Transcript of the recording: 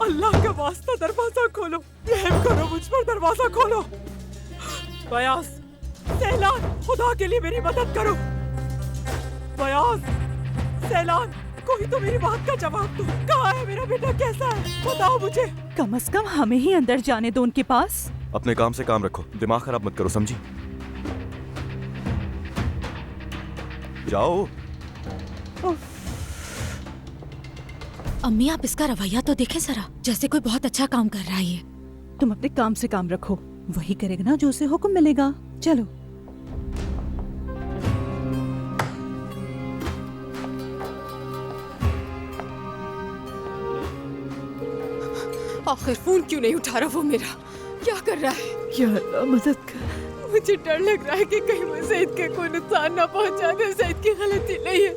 अल्लाह का वास्ता दरवाजा खोलो, रहम करो मुझ पर, दरवाजा खोलो। बयास, सैलान, खुदा के लिए मेरी मदद करो। बयास, सैलान, कोई तो मेरी बात का जवाब दो। कहाँ है मेरा बेटा, कैसा है, बताओ मुझे। कम से कम हमें ही अंदर जाने दो उनके पास। अपने काम से काम रखो, दिमाग खराब मत करो, समझी? जाओ। अम्मी, आप इसका रवैया तो देखें जरा, जैसे कोई बहुत अच्छा काम कर रहा है ये। तुम अपने काम से काम रखो, वही करेगा ना जो उसे हुक्म मिलेगा। चलो। आखिर फोन क्यों नहीं उठा रहा वो मेरा? क्या कर रहा है? या अल्लाह मदद कर। मुझे डर लग रहा है कि कहीं मैं सईद के कोई नुकसान ना पहुंचा दे। सईद की गलती नहीं है,